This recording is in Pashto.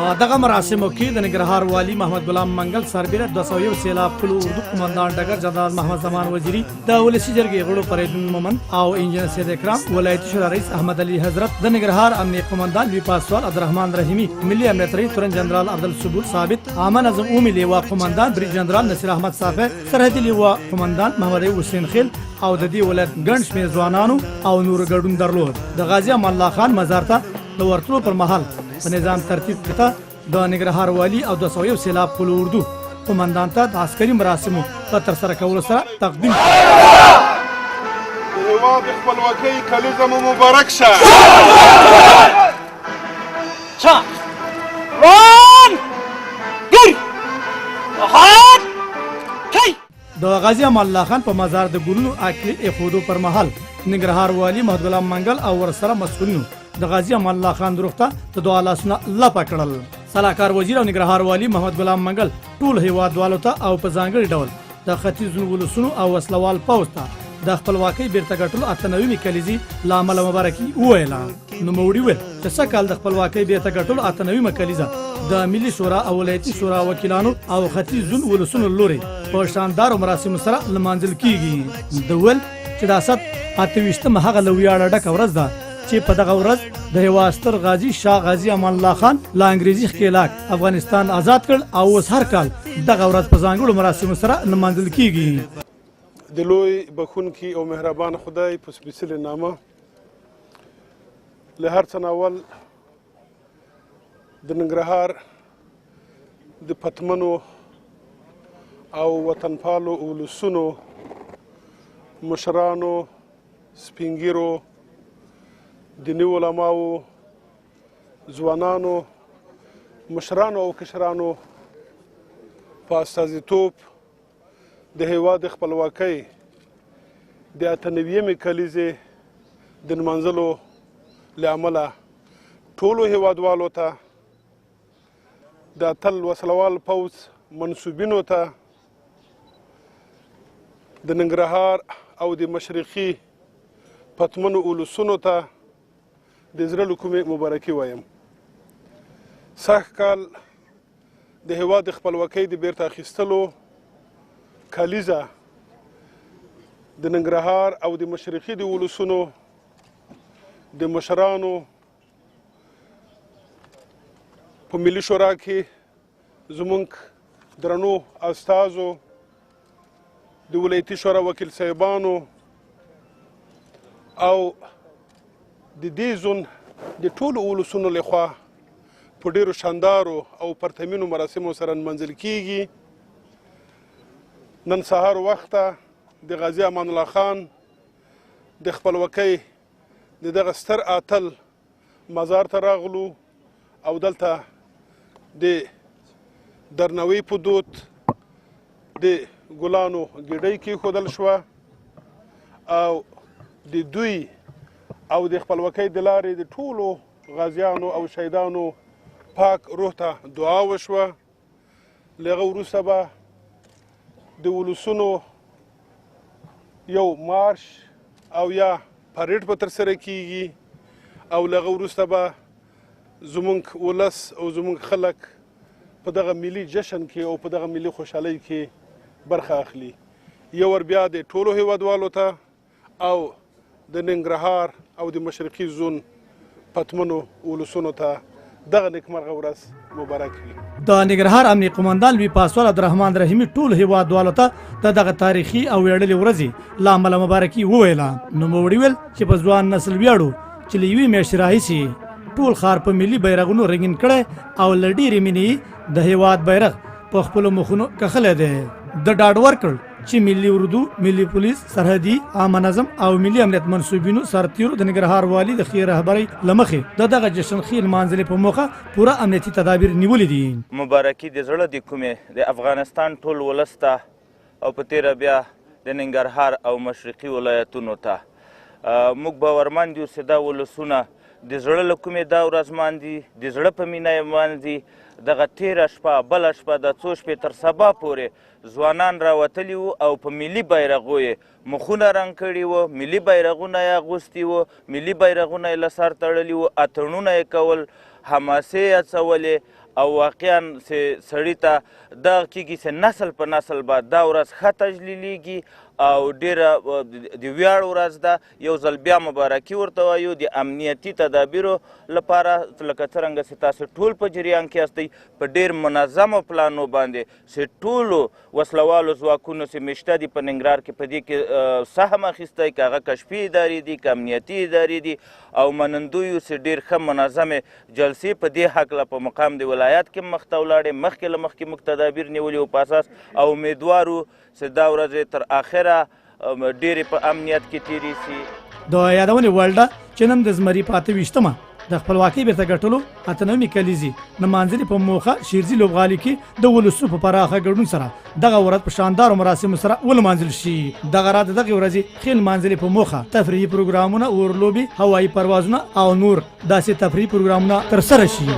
دغه مراسمو کې د ننګرهار والي محمد غلام منګل سربېره 201 سیلاب پلو اردو قمندان ډګر جنرال محمد زمان وزیری د ولسی جرګې غړو فریدون مومن او انجنیر سید اکرام ولایتي شورا رئیس احمد علي حضرت د ننګرهار امنیه قمندان لوی پاسوال عبدالرحمن رحیمی ملي امنیت رئیس تورن جنرال عبدالصبور ثابت عامه نظم عمومي لیوا قمندان بریج جنرال نصیر احمد صافی سرحدي لیوا قمندان محمد ایوب حسین خیل او د دې ولایت ګڼ شمېر ځوانانو او نور ګډون درلود. د غازي امان الله خان مزار ته د ورتلو پر مهال په نظام ترتیب کې د ننګرهار والي او 201 سیلاب پلو اردو قمندان ته د عسکري مراسمو په ترسره کولو سره تقدیم هیواد خپلواکۍ کلیزه مو مبارک شه. د غازي امان الله خان په مزار د ګلونو اکلي ایښودو پر مهال ننګرهار والي محمد غلام منګل او ورسره مسؤلینو د غازي امان الله خان روح ته د دعا لاسونه لپه کړل. سلاکار وزیر او ننګرهار والي محمد غلام منګل ټول هیوادوالو ته او په ځانګړي ډول د ختیځ ولسونو او وسلوال پوځ ته د خپلواکۍ بیرته ګټلو 98 کلیزې له امله مبارکي وویله. نوموړي وویل چې سږکال د خپلواکۍ بیرته ګټلو 98 کلیزه د ملي شورا او ولایتي شورا وکیلانو او ختیځ ولسونو لوري په شاندارو مراسمو سره لمانځل کیږي. د ویل چې دا 28 هغه له ویاړه ډکه ورځ ده چې په دغه ورځ د هیواد ستر غازي شاه غازي امان الله خان له انګریزي ښکېلاک افغانستان آزاد کړ او اوس هر کال دغه ورځ په ځانګړو مراسمو سره لمانځل کیږي. د لوی بخونکي او مهربان خدای په سپېڅلې نامه له هر څه نه اول د ننګرهار د پتمنو او وطنپالو ولسونو مشرانو سپینګیرو دیني علماو ځوانانو مشرانو او کشرانو په استازیتوب د هیواد خپلواکۍ د 98 کلیزې د نمانځلو له امله ټولو هیوادوالو ته د اتل وسلوال پوځ منصوبینو ته د ننګرهار او د مشرقي پتمنو ولسونو ته د زړه له کومې مبارکي وایم. سږکال د هیواد خپلواکۍ د بیرته اخیستلو کلیزه د ننګرهار او د مشرقي د ولسونو د مشرانو په ملي شورا کې زموږ درنو استازو د ولایتي شورا وکیل صاحبانو او د دې زون د ټولو ولسونو لخوا په ډیرو شاندارو او پرتمینو مراسمو سره نمانځل کیږي. نن سهار وخته د غازي امان الله خان د خپلواکۍ د دغه ستر اتل مزار ته راغلو او دلته د درناوي په دود د ګلانو ګېډۍ کېښودل شوه او د دوی او د خپلواکۍ د لارې د ټولو غازیانو او شهیدانو پاک روح ته دعا وشوه. له هغه وروسته به د ولسونو یو مارش او یا پریډ به ترسره کیږي او له هغه وروسته به زموږ ولس او زموږ خلک په دغه ملي جشن کې او په دغه ملي خوشحالۍ کې برخه اخلي. یو ور بیا د ټولو هیوادوالو ته او د ننګرهار او د مشرقي زون پتمنو ولسونو ته دغه نیکمرغه ورځ مبارک وي. د ننګرهار امنیه قمندان لوی پاسوال عبدالرحمن رحیمی ټول هیوادوالو ته د دغه تاریخي او ویاړلې ورځې له امله مبارکي وویله. نوموړي ویل چې په ځوان نسل ویاړو چې له یوې میاشتې راهیسې ټول ښار په ملي بیرغونو رنګین کړی او له ډېرې مینې د هیواد بیرغ په خپلو مخونو کښلی دی. د ډاډ ورکړ چې ملي اردو ملي پولیس سرحدي عامه نظم او ملي امنیت منصوبینو سرتیرو د ننګرهار والي د ښې رهبرۍ له مخې د دغه جشن ښې لمانځلې په موخه پوره امنیتي تدابیر نیولي دي. مبارکي د زړه د کومې د افغانستان ټول ولس ته او په تیره بیا د ننګرهار او مشرقي ولایتونو ته موږ باورمند یو چې دا ولسونه د زړه له کومې دا ورځ ماندي د زړه په مینه یې ماندي. دغه تیره شپه بله شپه د څو شپې تر سبا پورې ځوانان راوتلي وو او په ملي بیرغو یې مخونه رنګ کړي وو، ملي بیرغونه یې اغوستي وو، ملي بیرغونه یې له سر تړلي وو، اتڼونه یې کول، حماسې یې اڅولې او واقعا سړي ته دغه کېږي چې نسل په نسل به دا ورځ ښه تجلیلیږي او ډیره د ویاړ ورځ ده. یو ځل بیا مبارکي ورته وایو د امنیتي تدابیرو لپاره، لکه څرنګه چې تاسو ټول په جریان کې هستئ په ډیر منظمو پلانو باندې چې ټولو وسلوالو ځواکونو چې میشته دي په ننګرهار کې په دې کې سهم اخیستی، که هغه کشفي ادارې دي که امنیتي ادارې دي، او منندویو چې ډیر ښه منظمې جلسې په دې هکله په مقام د ولایت کې مخته ولاړې، مخکې له مخکې موږ تدابیر نیولي وو په اساس، او امیدوارو چې دا ورځې تر آخره ډېرې په امنیت کې تېرې سي. د یادونې وړ ده چې نن د زمري په 28مه د خپلواکۍ بیرته ګټلو 98مې کلیزې نمانځلې په موخه شیرزي لوبغالي کې د ولسو په پراخه ګډون سره دغه ورځ په شاندارو مراسمو سره ولمانځل شي. دغه راز دغه ورځې ښې لمانځلې په موخه تفریحي پروګرامونه، اورلوبې، هوایي پروازونه او نور داسې تفریحي پروګرامونه ترسره شي.